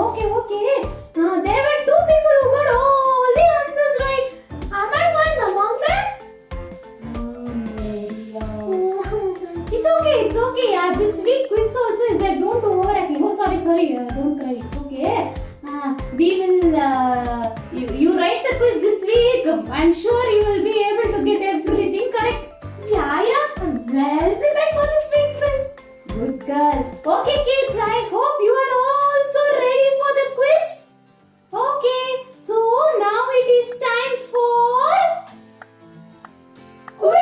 Okay. There were two people who got all the answers right. Am I one among them? It's okay. This week quiz also is there. Don't overacting. Oh, sorry. Don't cry. It's okay. We will. You write the quiz this week. I'm sure you will be able to get everything correct. Yeah. I'm well prepared for this week quiz. Good girl. Okay, kids. I hope you are also ready for the quiz. Okay. So now it is time for quiz.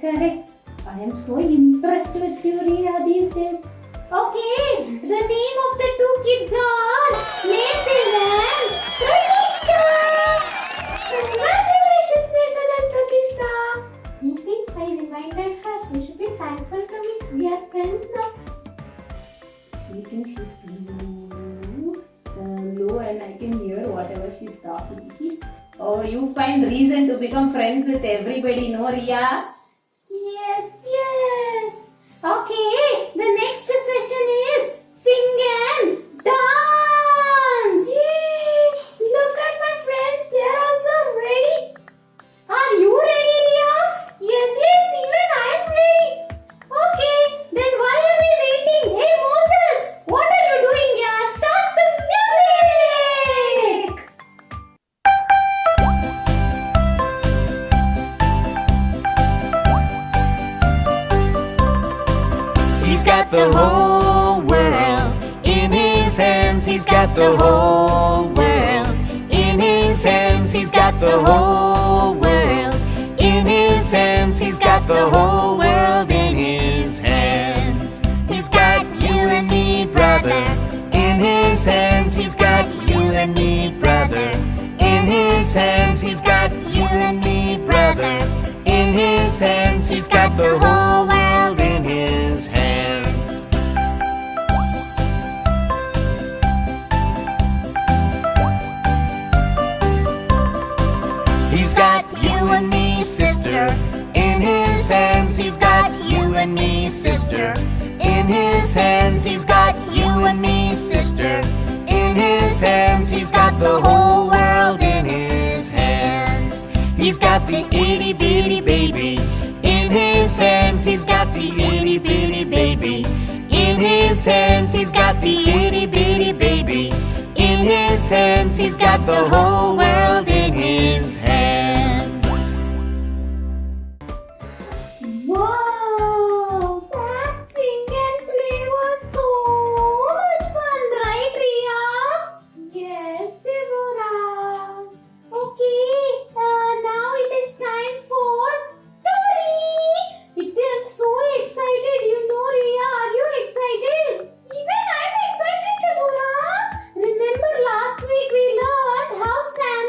Correct. I am so impressed with you, Riya, these days. Okay, the name of the two kids are Nathan and Pratishtha. Congratulations, Nathan and Pratishtha. See, I reminded her she should be thankful to me. We are friends now. She thinks she's too low and I can hear whatever she's talking. Oh, you find reason to become friends with everybody, no, Riya? Yes. Okay, the next session is sing and dance. Yay! Look at my friends, they are also ready. Are you ready, Riya? Yes, even I am ready. Okay, then why are we waiting? Hey Moses, what are you doing here? Start the music! He's got the whole world in his hands. He's got the whole world in his hands. He's got the whole world in his hands. He's got the whole world in his hands. He's got you and me, brother, in his hands. He's got you and me, brother, in his hands. He's got you and me, brother, in his hands. He's got the whole world in his hands. He's got you and me, sister, in his hands. He's got you and me, sister, in his hands. He's got you and me, sister, in his hands. He's got the whole world in his hands. He's got the itty bitty baby in his hands. He's got the itty bitty baby in his hands. He's got the itty bitty baby in his hands. He's got the whole world in his hands. Wow! That sing and play was so much fun, right, Riya? Yes, Deborah. Okay, now it is time for story. I'm so excited, Riya. Are you excited? Even I'm excited, Deborah. Remember last week we learned how Santa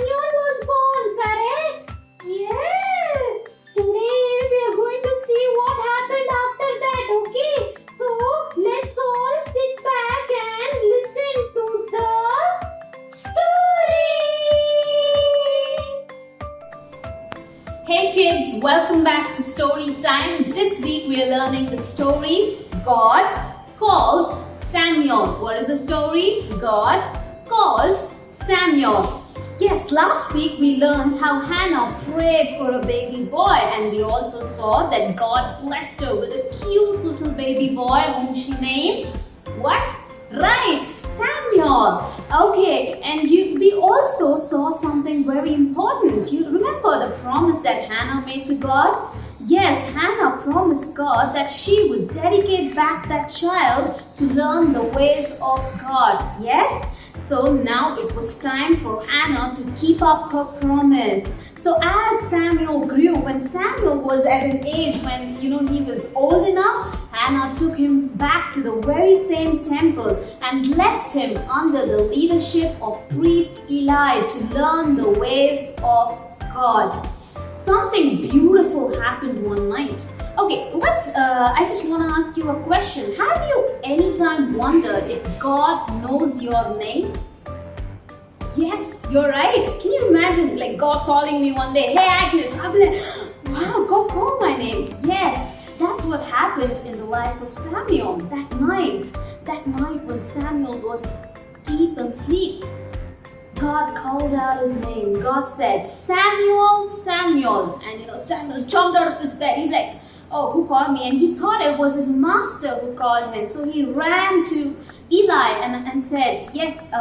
welcome back to Story Time. This week we are learning the story God Calls Samuel. What is the story? God Calls Samuel. Yes, last week we learned how Hannah prayed for a baby boy, and we also saw that God blessed her with a cute little baby boy whom she named what? Right, Samuel. Okay, and we also saw something very important. You remember the promise that Hannah made to God? Yes, Hannah promised God that she would dedicate back that child to learn the ways of God. Yes? So now it was time for Hannah to keep up her promise. So as Samuel grew, when Samuel was at an age when he was old enough, Hannah took him back to the very same temple and left him under the leadership of priest Eli to learn the ways of God. Something beautiful happened one night. Okay, I just want to ask you a question. Have you anytime wondered if God knows your name? Yes, you're right. Can you imagine like God calling me one day, "Hey Agnes," I'll be like, "Wow, God called my name." Yes, that's what happened in the life of Samuel that night. That night when Samuel was deep in sleep. God called out his name. God said, "Samuel, Samuel." And Samuel jumped out of his bed. He's like, "Oh, who called me?" And he thought it was his master who called him. So he ran to Eli and said, "Yes,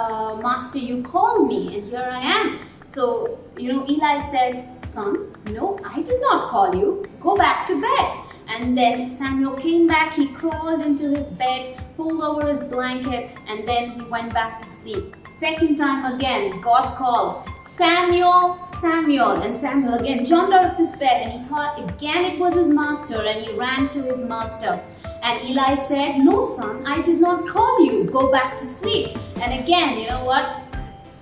master, you called me and here I am." So, Eli said, "Son, no, I did not call you. Go back to bed." And then Samuel came back. He crawled into his bed, pulled over his blanket, and then he went back to sleep. Second time again, God called, "Samuel, Samuel." And Samuel again jumped out of his bed and he thought again it was his master and he ran to his master. And Eli said, "No, son, I did not call you. Go back to sleep." And again, you know what?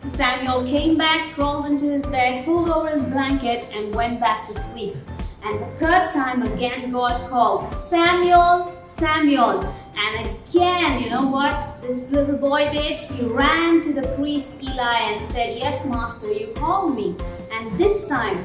Samuel came back, crawled into his bed, pulled over his blanket and went back to sleep. And the third time again God called, "Samuel, Samuel." And again, you know what this little boy did? He ran to the priest Eli and said, "Yes, master, you called me." And this time,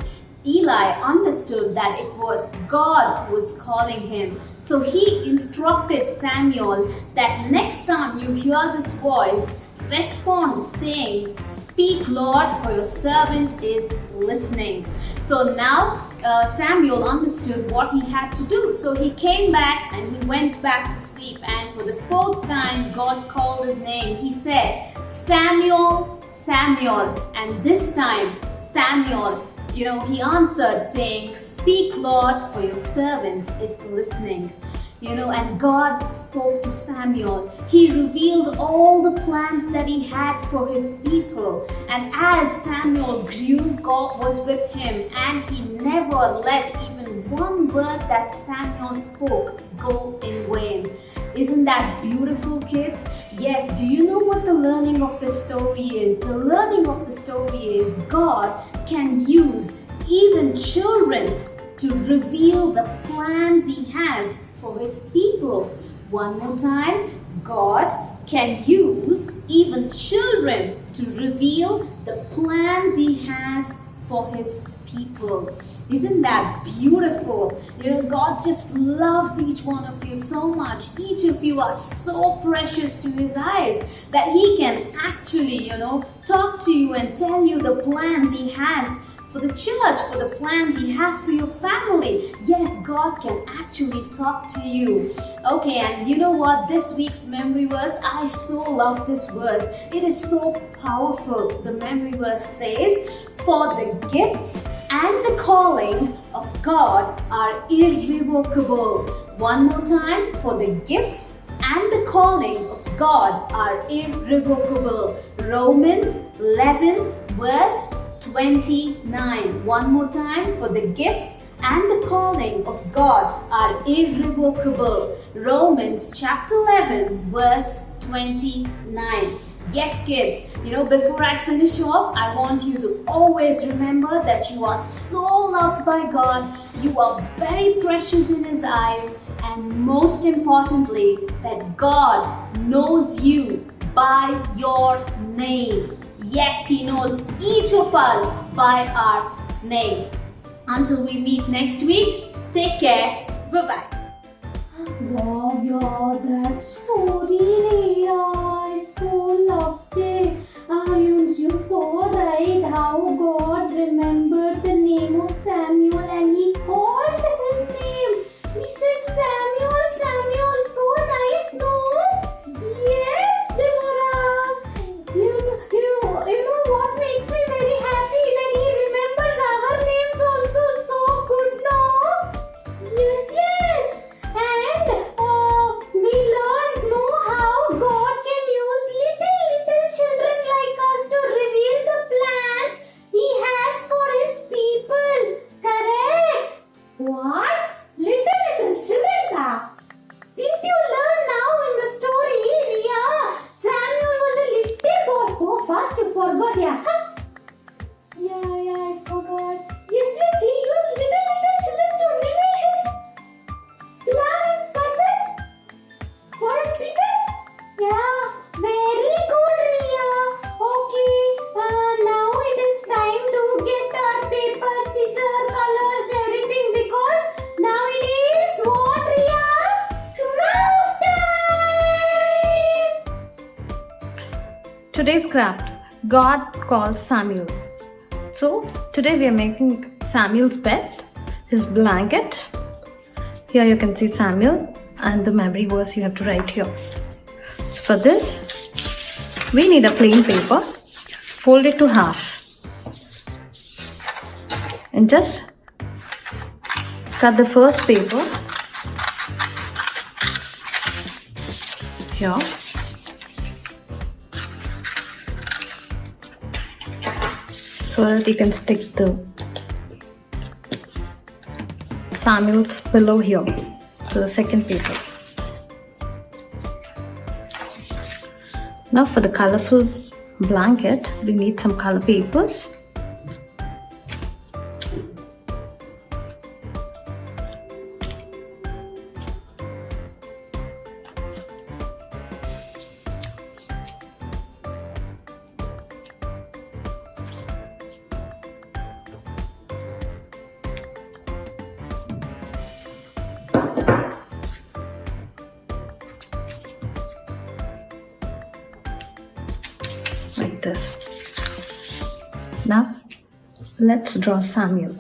Eli understood that it was God who was calling him. So he instructed Samuel that next time you hear this voice, respond saying, "Speak, Lord, for your servant is listening." So now Samuel understood what he had to do. So he came back and he went back to sleep. And for the fourth time, God called his name. He said, "Samuel, Samuel." And this time, Samuel, he answered saying, "Speak, Lord, for your servant is listening." And God spoke to Samuel. He revealed all the plans that he had for his people. And as Samuel grew, God was with him, and he never let even one word that Samuel spoke go in vain. Isn't that beautiful, kids? Yes, do you know what the learning of this story is? The learning of the story is God can use even children to reveal the plans he has for his people. One more time, God can use even children to reveal the plans he has for his people. Isn't that beautiful? God just loves each one of you so much. Each of you are so precious to his eyes that he can actually, talk to you and tell you the plans he has for the church, for the plans he has for your family. Yes, God can actually talk to you. Okay, and you know what? This week's memory verse, I so love this verse. It is so powerful. The memory verse says, "For the gifts and the calling of God are irrevocable." One more time. For the gifts and the calling of God are irrevocable. Romans 11 verse 29. One more time. For the gifts and the calling of God are irrevocable. Romans chapter 11 verse 29. Yes, kids, before I finish off, I want you to always remember that you are so loved by God, you are very precious in his eyes, and most importantly, that God knows you by your name. Yes, he knows each of us by our name. Until we meet next week, take care. Bye-bye. Wow, yeah, that story, Riya, I so loved it. You saw right how God remembered the name of Samuel and he called his name. He said, Samuel, Samuel, so nice, no? Yes, Deborah. You know what makes me very happy? That he remembers our names also so good, no? Yes, yes. And we learned, know how God can use little children like us to reveal the plans He has for His people. Correct? What? Little children, sir? Didn't you learn now in the story, Riya? Samuel was a little boy, so fast you forgot, yeah? Huh? Yeah, I forgot. Yes, he used little children to reveal His plan and purpose for His people. Yeah, very good, Riya. Okay, now it is time to get our paper, scissor, colors, everything because now it is what, Riya? Craft time! Today's craft, God called Samuel. So today we are making Samuel's bed, his blanket. Here you can see Samuel and the memory verse you have to write here. So for this, we need a plain paper, fold it to half and just cut the first paper here. So that you can stick the Samuel's pillow here to the second paper. Now for the colorful blanket, we need some color papers. Like this. Now let's draw Samuel.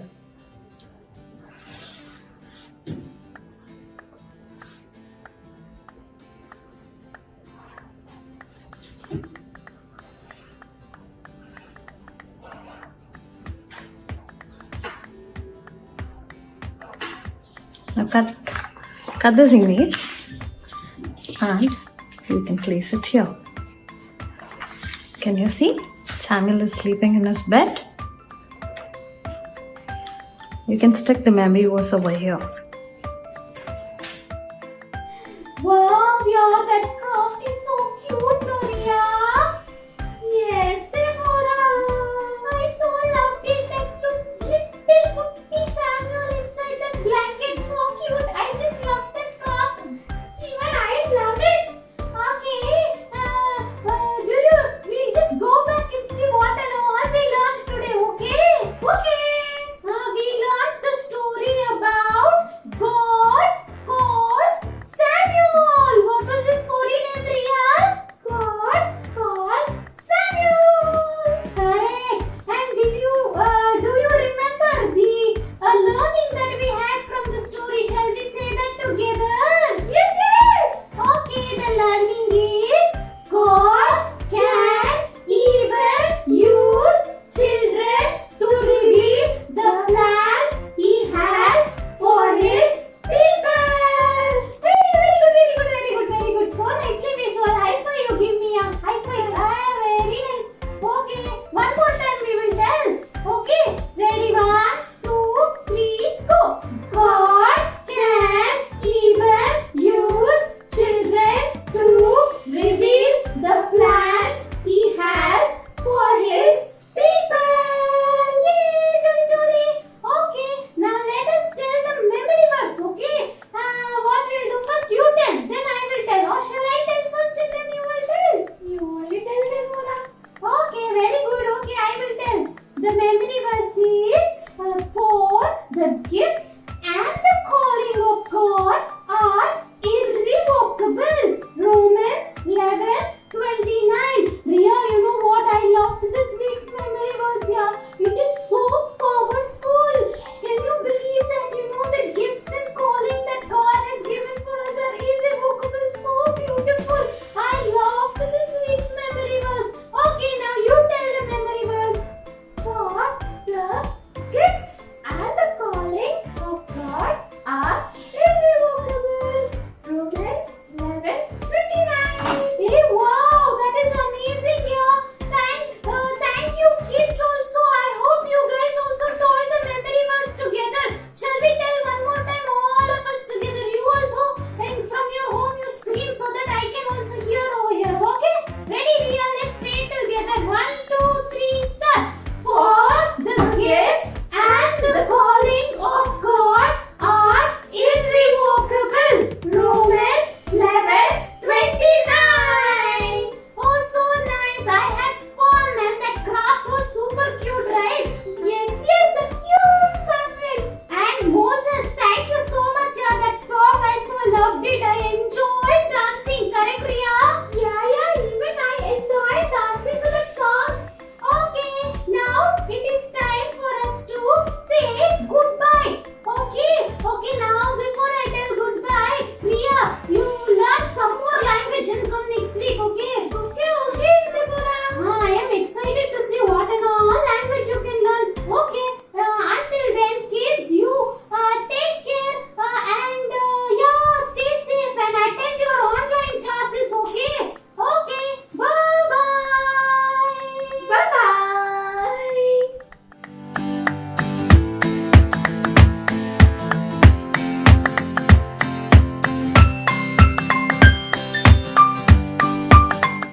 Now cut this image and you can place it here. Can you see? Samuel is sleeping in his bed. You can stick the memory verse over here.